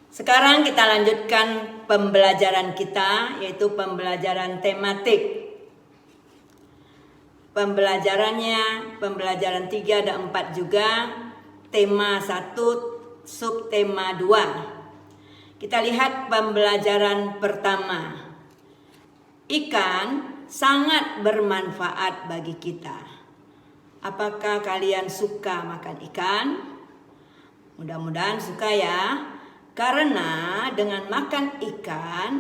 Sekarang kita lanjutkan pembelajaran kita, yaitu pembelajaran tematik. Pembelajaran 3 ada 4 juga, tema 1, subtema 2. Kita lihat pembelajaran pertama. Ikan sangat bermanfaat bagi kita. Apakah kalian suka makan ikan? Mudah-mudahan suka ya. Karena dengan makan ikan,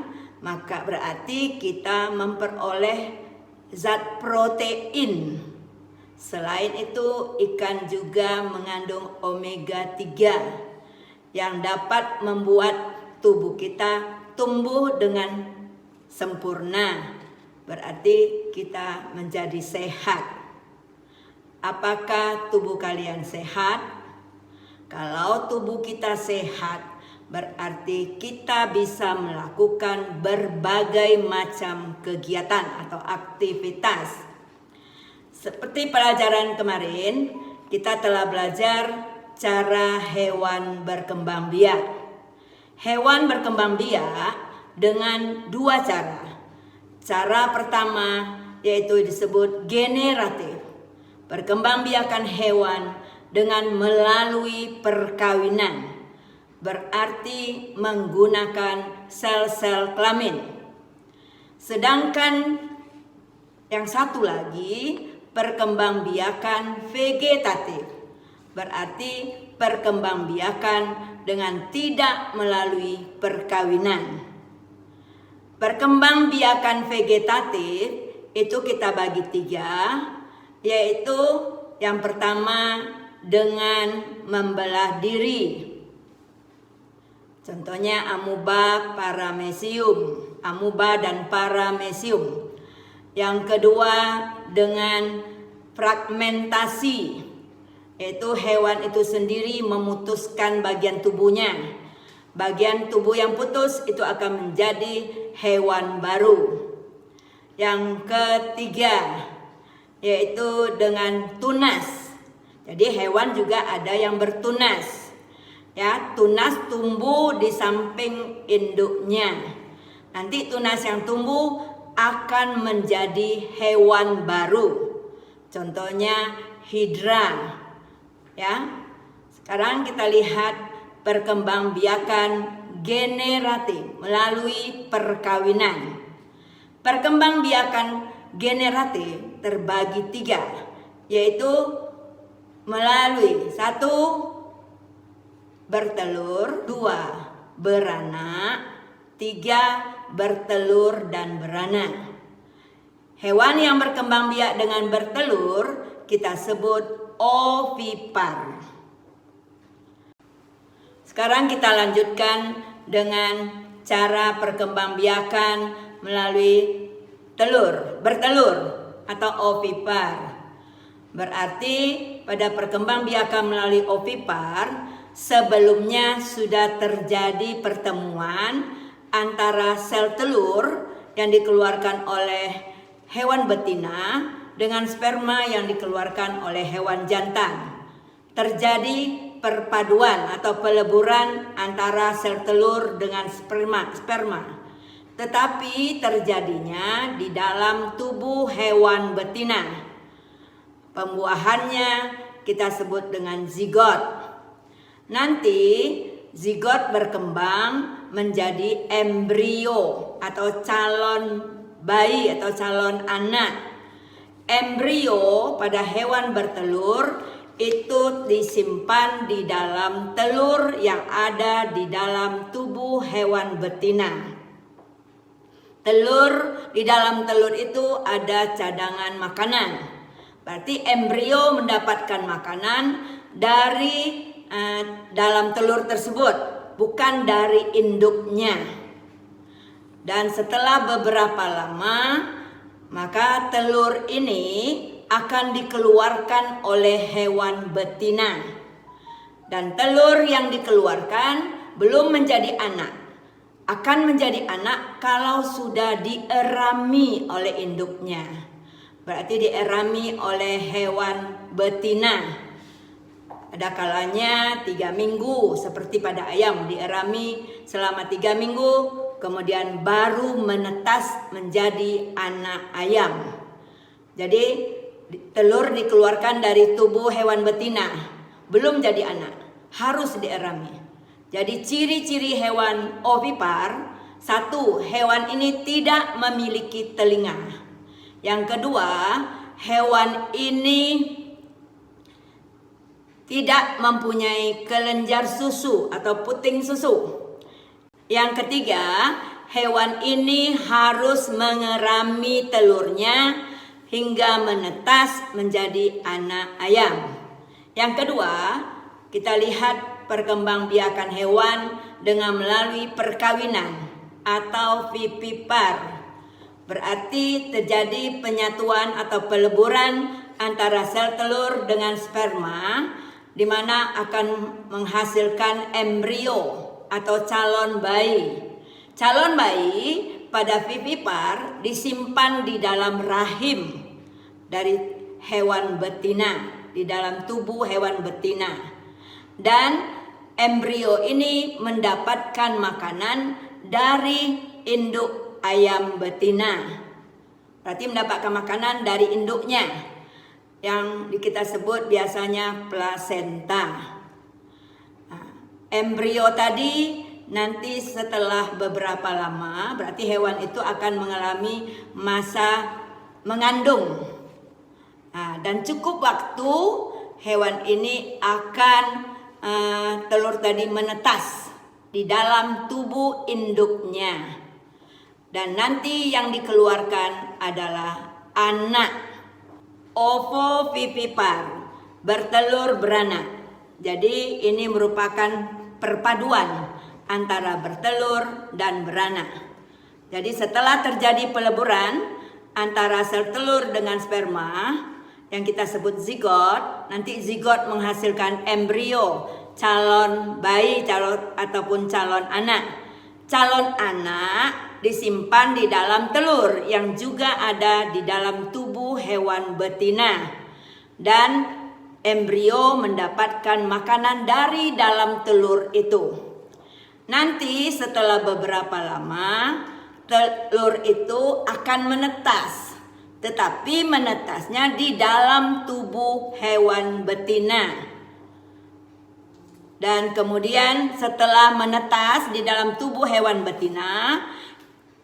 maka berarti kita memperoleh zat protein. Selain itu, ikan juga mengandung omega 3 yang dapat membuat tubuh kita tumbuh dengan sempurna. Berarti kita menjadi sehat. Apakah tubuh kalian sehat? Kalau tubuh kita sehat, berarti kita bisa melakukan berbagai macam kegiatan atau aktivitas. Seperti pelajaran kemarin, kita telah belajar cara hewan berkembang biak. Hewan berkembang biak dengan 2 cara. Cara pertama yaitu disebut generatif. Berkembang biakan hewan dengan melalui perkawinan. Berarti menggunakan sel-sel kelamin. Sedangkan yang satu lagi perkembangbiakan vegetatif. Berarti perkembangbiakan dengan tidak melalui perkawinan. Perkembangbiakan vegetatif itu kita bagi 3, yaitu yang pertama dengan membelah diri. Contohnya amuba dan paramecium. Yang kedua dengan fragmentasi, yaitu hewan itu sendiri memutuskan bagian tubuhnya. Bagian tubuh yang putus itu akan menjadi hewan baru. Yang ketiga yaitu dengan tunas. Jadi hewan juga ada yang bertunas. Ya, tunas tumbuh di samping induknya. Nanti tunas yang tumbuh akan menjadi hewan baru. Contohnya hidra. Ya. Sekarang kita lihat perkembangbiakan generatif melalui perkawinan. Perkembangbiakan generatif terbagi 3, yaitu melalui 1, bertelur, 2, beranak, 3, bertelur dan beranak. Hewan yang berkembang biak dengan bertelur kita sebut ovipar. Sekarang kita lanjutkan dengan cara perkembangbiakan melalui bertelur atau ovipar. Berarti pada perkembangbiakan melalui ovipar, sebelumnya sudah terjadi pertemuan antara sel telur yang dikeluarkan oleh hewan betina dengan sperma yang dikeluarkan oleh hewan jantan. Terjadi perpaduan atau peleburan antara sel telur dengan sperma. Tetapi terjadinya di dalam tubuh hewan betina. Pembuahannya kita sebut dengan zigot. Nanti zigot berkembang menjadi embrio atau calon bayi atau calon anak. Embrio pada hewan bertelur itu disimpan di dalam telur yang ada di dalam tubuh hewan betina. Di dalam telur itu ada cadangan makanan. Berarti embrio mendapatkan makanan dari dalam telur tersebut, bukan dari induknya. Dan setelah beberapa lama, maka telur ini akan dikeluarkan oleh hewan betina. Dan telur yang dikeluarkan belum menjadi anak. Akan menjadi anak kalau sudah dierami oleh induknya. Berarti dierami oleh hewan betina. Ada kalanya 3 minggu seperti pada ayam dierami selama 3 minggu, kemudian baru menetas menjadi anak ayam. Jadi telur dikeluarkan dari tubuh hewan betina, belum jadi anak, harus dierami. Jadi ciri-ciri hewan ovipar, 1, hewan ini tidak memiliki telinga. Yang kedua, hewan ini tidak mempunyai kelenjar susu atau puting susu. Yang ketiga, hewan ini harus mengerami telurnya hingga menetas menjadi anak ayam. Yang kedua, kita lihat perkembangbiakan hewan dengan melalui perkawinan atau vivipar. Berarti terjadi penyatuan atau peleburan antara sel telur dengan sperma, di mana akan menghasilkan embrio atau calon bayi. Calon bayi pada vivipar disimpan di dalam rahim dari hewan betina, di dalam tubuh hewan betina. Dan embrio ini mendapatkan makanan dari induk ayam betina. Berarti mendapatkan makanan dari induknya, yang kita sebut biasanya plasenta. Embrio tadi nanti setelah beberapa lama, berarti hewan itu akan mengalami masa mengandung. Dan cukup waktu hewan ini akan telur tadi menetas di dalam tubuh induknya. Dan nanti yang dikeluarkan adalah anak ovovivipar, bertelur beranak. Jadi ini merupakan perpaduan antara bertelur dan beranak. Jadi setelah terjadi peleburan antara sel telur dengan sperma yang kita sebut zigot, nanti zigot menghasilkan embrio, calon bayi, ataupun calon anak. Calon anak disimpan di dalam telur yang juga ada di dalam tubuh hewan betina. Dan embrio mendapatkan makanan dari dalam telur itu. Nanti setelah beberapa lama, telur itu akan menetas. Tetapi menetasnya di dalam tubuh hewan betina. Dan kemudian setelah menetas di dalam tubuh hewan betina,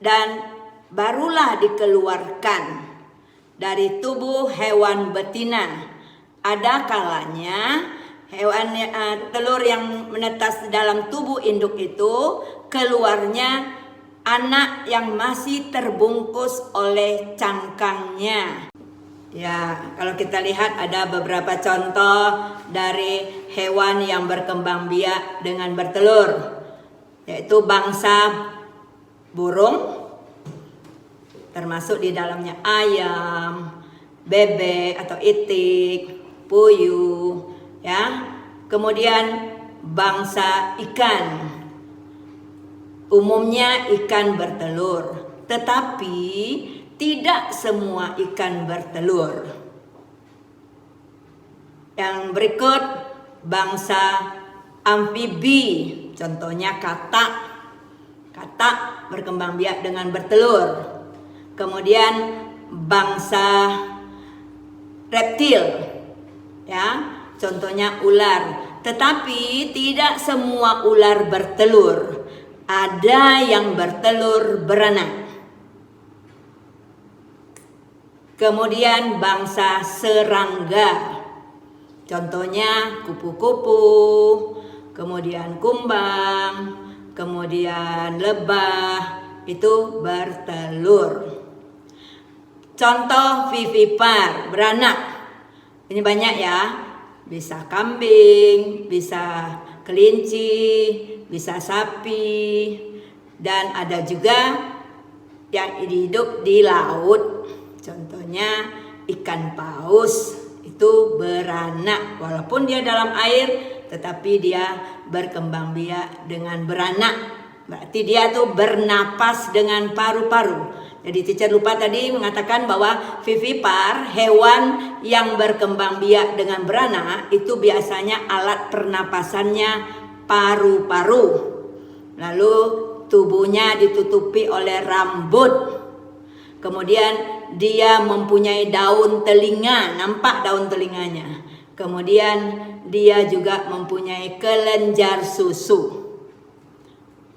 dan barulah dikeluarkan dari tubuh hewan betina. Ada kalanya hewan telur yang menetas dalam tubuh induk itu keluarnya anak yang masih terbungkus oleh cangkangnya. Ya, kalau kita lihat ada beberapa contoh dari hewan yang berkembang biak dengan bertelur, yaitu bangsa burung, termasuk di dalamnya ayam, bebek atau itik, puyuh, ya. Kemudian bangsa ikan, umumnya ikan bertelur, tetapi tidak semua ikan bertelur. Yang berikut bangsa amfibi, contohnya katak. Katak berkembang biak dengan bertelur. Kemudian bangsa reptil, ya, contohnya ular. Tetapi tidak semua ular bertelur. Ada yang bertelur beranak. Kemudian bangsa serangga, contohnya kupu-kupu, kemudian kumbang, kemudian lebah, itu bertelur. Contoh vivipar, beranak. Ini banyak ya, bisa kambing, bisa kelinci, bisa sapi, dan ada juga yang hidup di laut. Contohnya ikan paus, itu beranak. Walaupun dia dalam air, tetapi dia berkembang biak dengan beranak. Berarti dia tuh bernapas dengan paru-paru. Jadi teacher lupa tadi mengatakan bahwa vivipar, hewan yang berkembang biak dengan beranak itu biasanya alat pernapasannya paru-paru. Lalu tubuhnya ditutupi oleh rambut. Kemudian dia mempunyai daun telinga, nampak daun telinganya. Kemudian dia juga mempunyai kelenjar susu.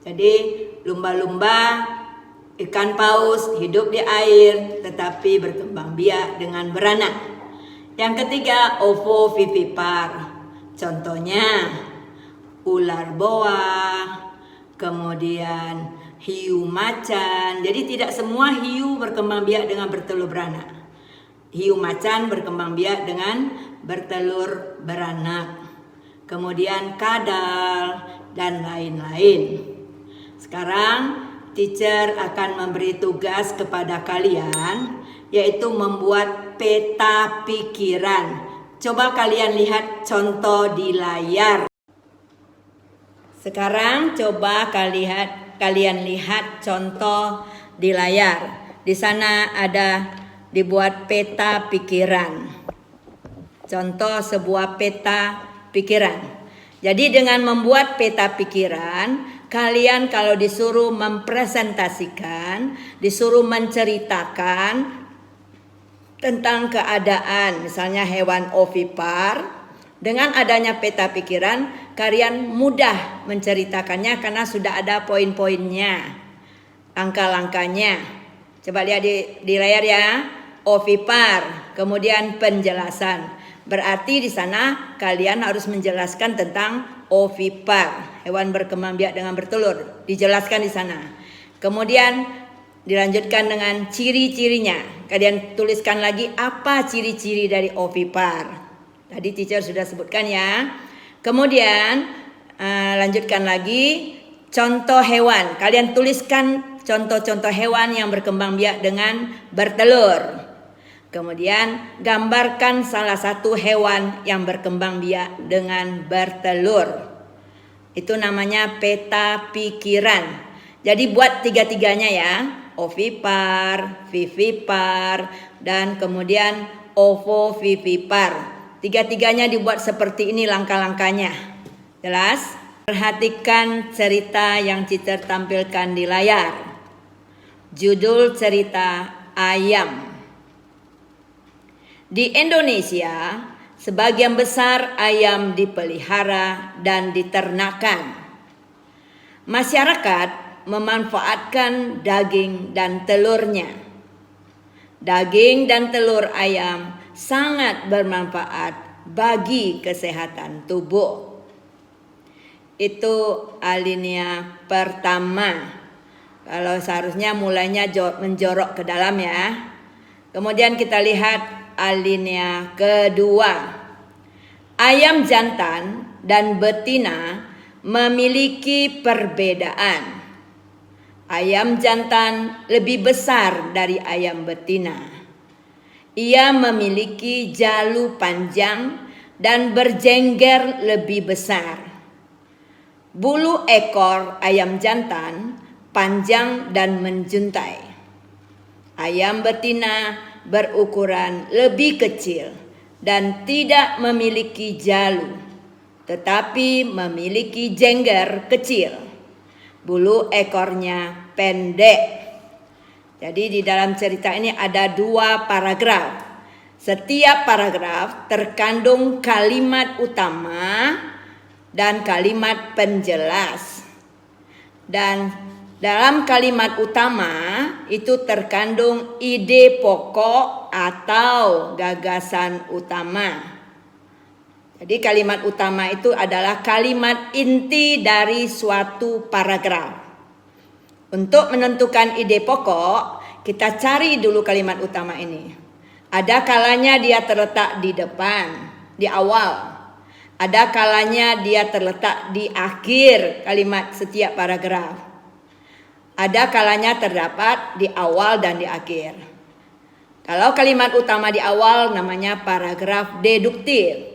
Jadi lumba-lumba, ikan paus hidup di air tetapi berkembang biak dengan beranak. Yang ketiga, ovovivipar. Contohnya ular boa, kemudian hiu macan. Jadi tidak semua hiu berkembang biak dengan bertelur beranak. Hiu macan berkembang biak dengan bertelur beranak. Kemudian kadal dan lain-lain. Sekarang teacher akan memberi tugas kepada kalian, yaitu membuat peta pikiran. Coba kalian lihat contoh di layar. Sekarang coba kalian lihat contoh di layar. Di sana ada dibuat peta pikiran. Contoh sebuah peta pikiran. Jadi dengan membuat peta pikiran, kalian kalau disuruh mempresentasikan, disuruh menceritakan tentang keadaan misalnya hewan ovipar, dengan adanya peta pikiran kalian mudah menceritakannya karena sudah ada poin-poinnya, langkah-langkahnya. Coba lihat di layar ya, ovipar, kemudian penjelasan. Berarti di sana kalian harus menjelaskan tentang ovipar, hewan berkembang biak dengan bertelur, dijelaskan di sana. Kemudian dilanjutkan dengan ciri-cirinya. Kalian tuliskan lagi apa ciri-ciri dari ovipar. Tadi teacher sudah sebutkan ya. Kemudian lanjutkan lagi contoh hewan. Kalian tuliskan contoh-contoh hewan yang berkembang biak dengan bertelur. Kemudian gambarkan salah satu hewan yang berkembang biak dengan bertelur. Itu namanya peta pikiran. Jadi buat tiga-tiganya ya. Ovipar, vivipar, dan kemudian ovovivipar. Tiga-tiganya dibuat seperti ini langkah-langkahnya. Jelas? Perhatikan cerita yang teacher tampilkan di layar. Judul cerita ayam. Di Indonesia, sebagian besar ayam dipelihara dan diternakan. Masyarakat memanfaatkan daging dan telurnya. Daging dan telur ayam sangat bermanfaat bagi kesehatan tubuh. Itu alinea pertama. Kalau seharusnya mulainya menjorok ke dalam ya. Kemudian kita lihat alinea kedua. Ayam jantan dan betina memiliki perbedaan. Ayam jantan lebih besar dari ayam betina. Ia memiliki jalu panjang dan berjengger lebih besar. Bulu ekor ayam jantan panjang dan menjuntai. Ayam betina berukuran lebih kecil dan tidak memiliki jalu, tetapi memiliki jengger kecil. Bulu ekornya pendek. Jadi di dalam cerita ini ada 2 paragraf. Setiap paragraf terkandung kalimat utama dan kalimat penjelas. Dan dalam kalimat utama itu terkandung ide pokok atau gagasan utama. Jadi kalimat utama itu adalah kalimat inti dari suatu paragraf. Untuk menentukan ide pokok, kita cari dulu kalimat utama ini. Ada kalanya dia terletak di depan, di awal. Ada kalanya dia terletak di akhir kalimat setiap paragraf. Ada kalanya terdapat di awal dan di akhir. Kalau kalimat utama di awal namanya paragraf deduktif.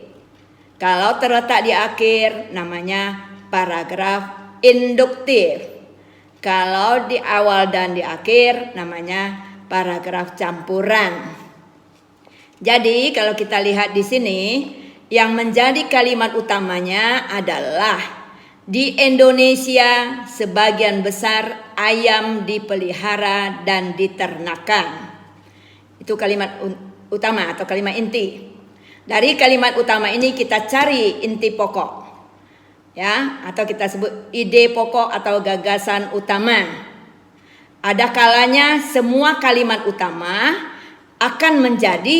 Kalau terletak di akhir namanya paragraf induktif. Kalau di awal dan di akhir namanya paragraf campuran. Jadi kalau kita lihat di sini, yang menjadi kalimat utamanya adalah di Indonesia sebagian besar ayam dipelihara dan diternakan. Itu kalimat utama atau kalimat inti. Dari kalimat utama ini kita cari inti pokok. Ya, atau kita sebut ide pokok atau gagasan utama. Ada kalanya semua kalimat utama akan menjadi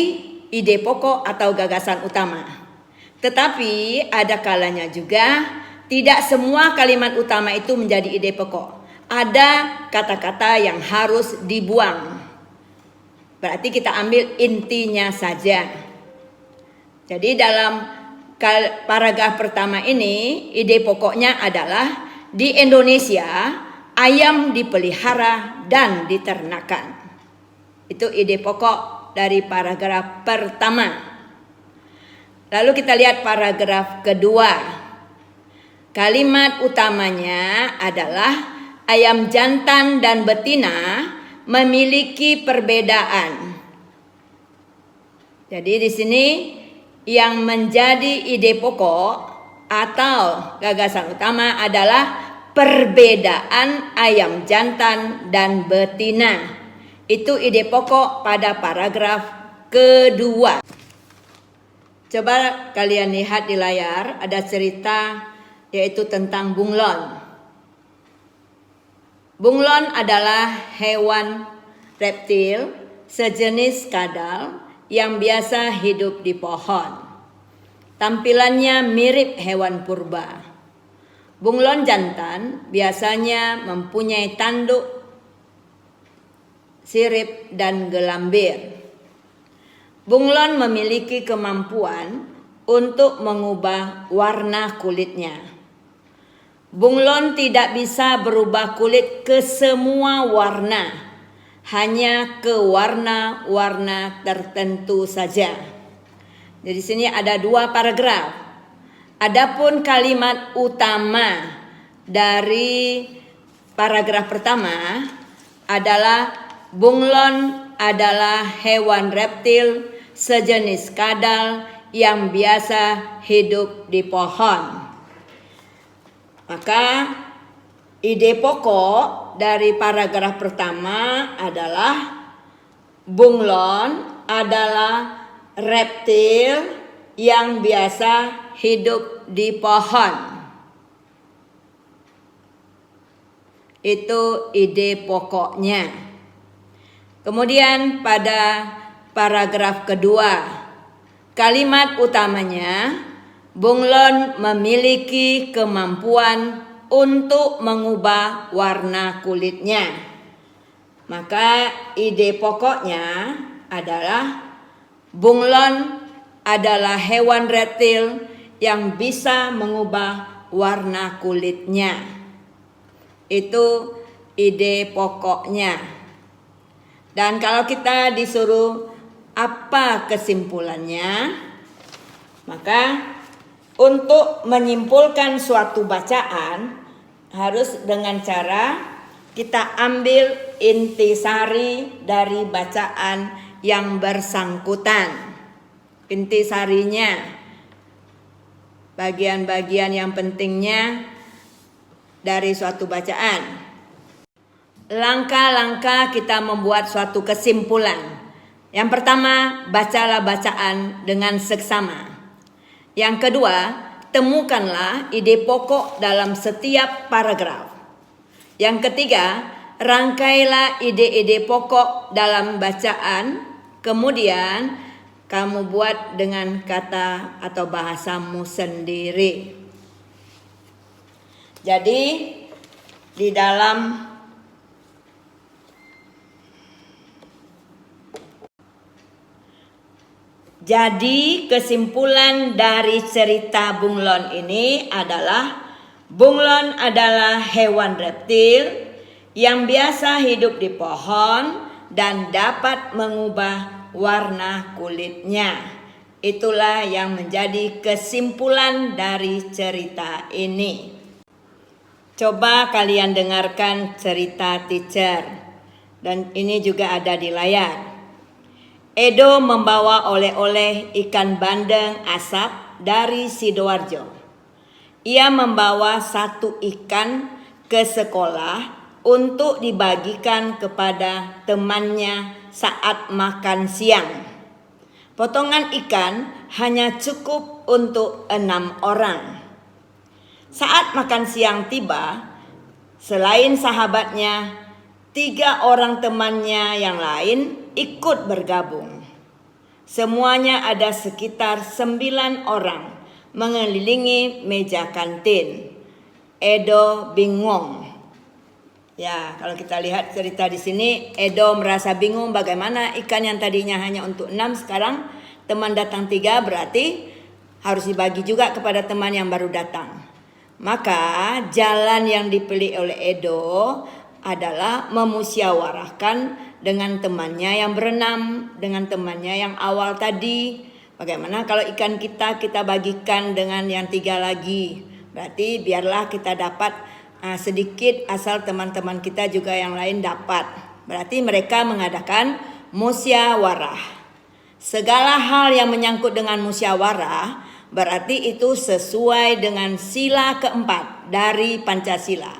ide pokok atau gagasan utama. Tetapi ada kalanya juga tidak semua kalimat utama itu menjadi ide pokok. Ada kata-kata yang harus dibuang. Berarti kita ambil intinya saja. Jadi dalam paragraf pertama ini ide pokoknya adalah di Indonesia ayam dipelihara dan diternakan. Itu ide pokok dari paragraf pertama. Lalu kita lihat paragraf kedua. Kalimat utamanya adalah ayam jantan dan betina memiliki perbedaan. Jadi di sini yang menjadi ide pokok atau gagasan utama adalah perbedaan ayam jantan dan betina. Itu ide pokok pada paragraf kedua. Coba kalian lihat di layar, ada cerita yaitu tentang bunglon. Bunglon adalah hewan reptil sejenis kadal yang biasa hidup di pohon. Tampilannya mirip hewan purba. Bunglon jantan biasanya mempunyai tanduk, sirip, dan gelambir. Bunglon memiliki kemampuan untuk mengubah warna kulitnya. Bunglon tidak bisa berubah kulit ke semua warna, hanya ke warna-warna tertentu saja. Jadi sini ada 2 paragraf. Adapun kalimat utama dari paragraf pertama adalah bunglon adalah hewan reptil sejenis kadal yang biasa hidup di pohon. Maka ide pokok dari paragraf pertama adalah bunglon adalah reptil yang biasa hidup di pohon. Itu ide pokoknya. Kemudian pada paragraf kedua, kalimat utamanya bunglon memiliki kemampuan untuk mengubah warna kulitnya. Maka ide pokoknya adalah bunglon adalah hewan reptil yang bisa mengubah warna kulitnya. Itu ide pokoknya. Dan kalau kita disuruh apa kesimpulannya, maka untuk menyimpulkan suatu bacaan harus dengan cara kita ambil intisari dari bacaan yang bersangkutan. Intisarinya, bagian-bagian yang pentingnya dari suatu bacaan. Langkah-langkah kita membuat suatu kesimpulan. Yang pertama, bacalah bacaan dengan seksama. Yang kedua, temukanlah ide pokok dalam setiap paragraf. Yang ketiga, rangkailah ide-ide pokok dalam bacaan. Kemudian, kamu buat dengan kata atau bahasamu sendiri. Jadi, di dalam Jadi kesimpulan dari cerita bunglon ini adalah bunglon adalah hewan reptil yang biasa hidup di pohon dan dapat mengubah warna kulitnya. Itulah yang menjadi kesimpulan dari cerita ini. Coba kalian dengarkan cerita teacher. Dan ini juga ada di layar. Edo membawa oleh-oleh ikan bandeng asap dari Sidoarjo. Ia membawa 1 ikan ke sekolah untuk dibagikan kepada temannya saat makan siang. Potongan ikan hanya cukup untuk 6 orang. Saat makan siang tiba, selain sahabatnya, 3 orang temannya yang lain ikut bergabung. Semuanya ada sekitar 9 orang mengelilingi meja kantin. Edo bingung. Ya, kalau kita lihat cerita di sini, Edo merasa bingung bagaimana ikan yang tadinya hanya untuk 6 sekarang teman datang 3, berarti harus dibagi juga kepada teman yang baru datang. Maka jalan yang dipilih oleh Edo adalah memusyawarahkan dengan temannya yang berenam, dengan temannya yang awal tadi. Bagaimana kalau ikan kita bagikan dengan yang 3 lagi? Berarti biarlah kita dapat sedikit asal teman-teman kita juga yang lain dapat. Berarti mereka mengadakan musyawarah. Segala hal yang menyangkut dengan musyawarah berarti itu sesuai dengan sila keempat dari Pancasila,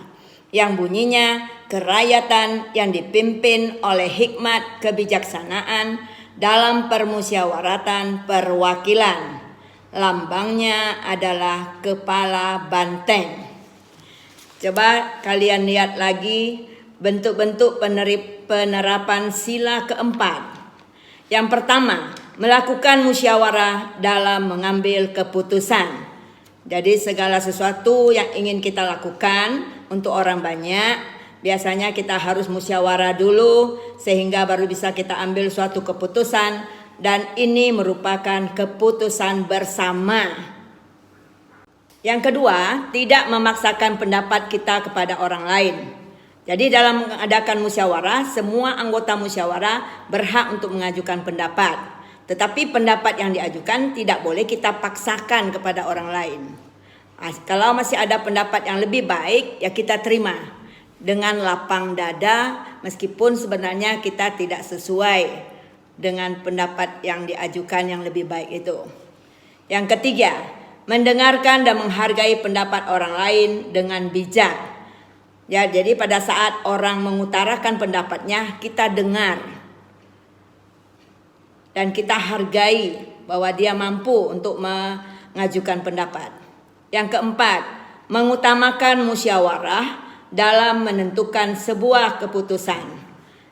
yang bunyinya kerakyatan yang dipimpin oleh hikmat kebijaksanaan dalam permusyawaratan perwakilan. Lambangnya adalah kepala banteng. Coba kalian lihat lagi bentuk-bentuk penerapan sila keempat. Yang pertama, melakukan musyawarah dalam mengambil keputusan. Jadi segala sesuatu yang ingin kita lakukan untuk orang banyak, biasanya kita harus musyawarah dulu sehingga baru bisa kita ambil suatu keputusan, dan ini merupakan keputusan bersama. Yang kedua, tidak memaksakan pendapat kita kepada orang lain. Jadi dalam mengadakan musyawarah, semua anggota musyawarah berhak untuk mengajukan pendapat. Tetapi pendapat yang diajukan tidak boleh kita paksakan kepada orang lain. Kalau masih ada pendapat yang lebih baik, ya kita terima dengan lapang dada, meskipun sebenarnya kita tidak sesuai dengan pendapat yang diajukan yang lebih baik itu. Yang ketiga, mendengarkan dan menghargai pendapat orang lain dengan bijak. Ya, jadi pada saat orang mengutarakan pendapatnya, kita dengar dan kita hargai bahwa dia mampu untuk mengajukan pendapat. Yang keempat, mengutamakan musyawarah dalam menentukan sebuah keputusan.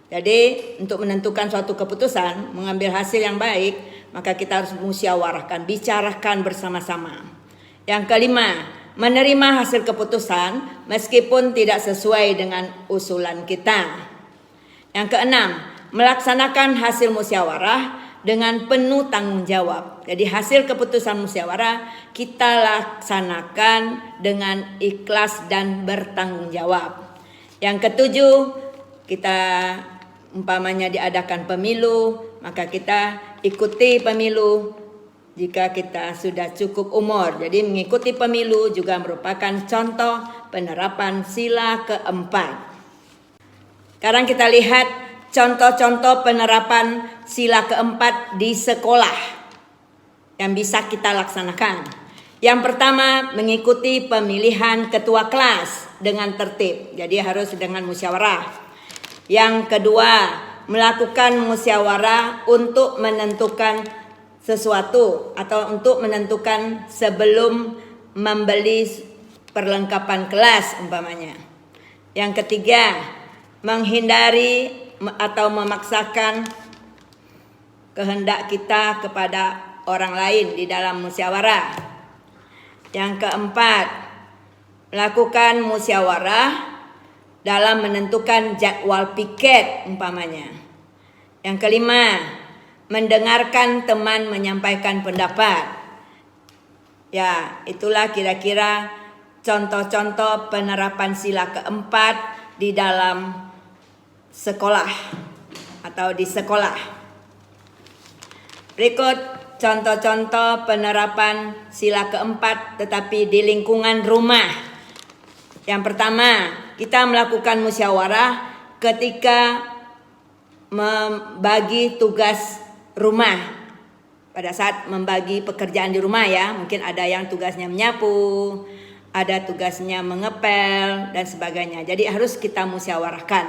Jadi untuk menentukan suatu keputusan, mengambil hasil yang baik, maka kita harus musyawarahkan, bicarakan bersama-sama. Yang kelima, menerima hasil keputusan meskipun tidak sesuai dengan usulan kita. Yang keenam, melaksanakan hasil musyawarah dengan penuh tanggung jawab. Jadi hasil keputusan musyawarah kita laksanakan dengan ikhlas dan bertanggung jawab. Yang ketujuh, kita umpamanya diadakan pemilu, maka kita ikuti pemilu jika kita sudah cukup umur. Jadi mengikuti pemilu juga merupakan contoh penerapan sila keempat. Sekarang kita lihat contoh-contoh penerapan sila keempat di sekolah yang bisa kita laksanakan. Yang pertama, mengikuti pemilihan ketua kelas dengan tertib. Jadi harus dengan musyawarah. Yang kedua, melakukan musyawarah untuk menentukan sesuatu atau untuk menentukan sebelum membeli perlengkapan kelas umpamanya. Yang ketiga, menghindari atau memaksakan kehendak kita kepada orang lain di dalam musyawarah. Yang keempat, melakukan musyawarah dalam menentukan jadwal piket umpamanya. Yang kelima, mendengarkan teman menyampaikan pendapat. Ya, itulah kira-kira contoh-contoh penerapan sila keempat di dalam sekolah atau di sekolah. Berikut contoh-contoh penerapan sila keempat tetapi di lingkungan rumah. Yang pertama, kita melakukan musyawarah ketika membagi tugas rumah. Pada saat membagi pekerjaan di rumah ya, mungkin ada yang tugasnya menyapu, ada tugasnya mengepel dan sebagainya. Jadi harus kita musyawarahkan.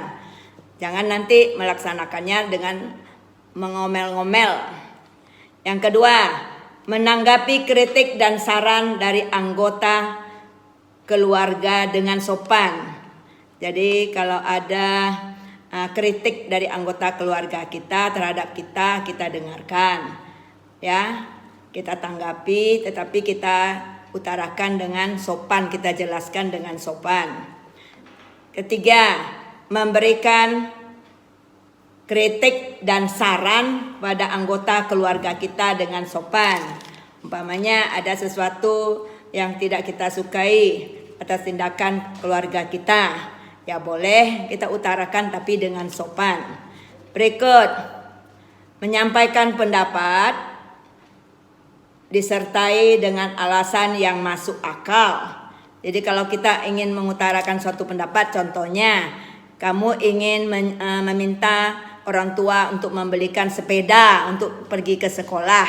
Jangan nanti melaksanakannya dengan mengomel-ngomel. Yang kedua, menanggapi kritik dan saran dari anggota keluarga dengan sopan. Jadi kalau ada kritik dari anggota keluarga kita terhadap kita dengarkan. Ya, kita tanggapi, tetapi kita utarakan dengan sopan, kita jelaskan dengan sopan. Ketiga, memberikan kritik dan saran pada anggota keluarga kita dengan sopan. Umpamanya ada sesuatu yang tidak kita sukai atas tindakan keluarga kita, ya boleh kita utarakan tapi dengan sopan. Berikut, menyampaikan pendapat disertai dengan alasan yang masuk akal. Jadi kalau kita ingin mengutarakan suatu pendapat, contohnya kamu ingin meminta orang tua untuk membelikan sepeda untuk pergi ke sekolah.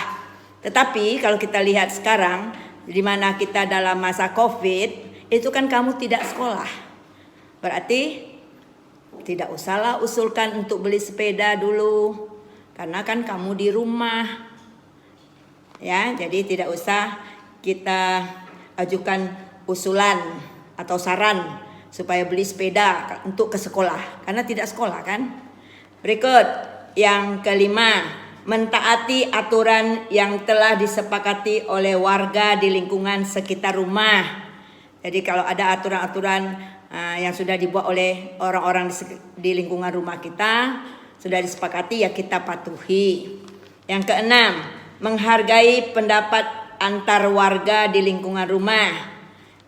Tetapi kalau kita lihat sekarang, di mana kita dalam masa COVID, itu kan kamu tidak sekolah. Berarti tidak usahlah usulkan untuk beli sepeda dulu, karena kan kamu di rumah. Ya, jadi tidak usah kita ajukan usulan atau saran supaya beli sepeda untuk ke sekolah, karena tidak sekolah kan. Berikut yang kelima, mentaati aturan yang telah disepakati oleh warga di lingkungan sekitar rumah. Jadi kalau ada aturan-aturan yang sudah dibuat oleh orang-orang di lingkungan rumah kita, sudah disepakati ya kita patuhi. Yang keenam, menghargai pendapat antar warga di lingkungan rumah.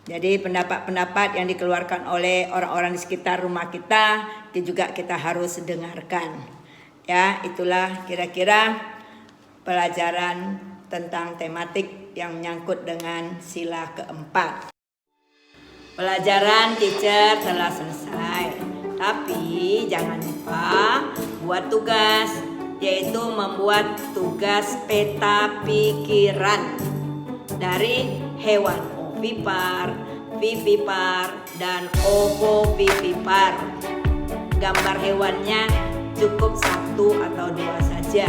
Jadi pendapat-pendapat yang dikeluarkan oleh orang-orang di sekitar rumah kita itu juga kita harus dengarkan. Ya, itulah kira-kira pelajaran tentang tematik yang menyangkut dengan sila keempat. Pelajaran teacher telah selesai. Tapi jangan lupa buat tugas, yaitu membuat tugas peta pikiran dari hewan ovipar, vivipar, dan ovovivipar. Gambar hewannya cukup 1 atau 2 saja.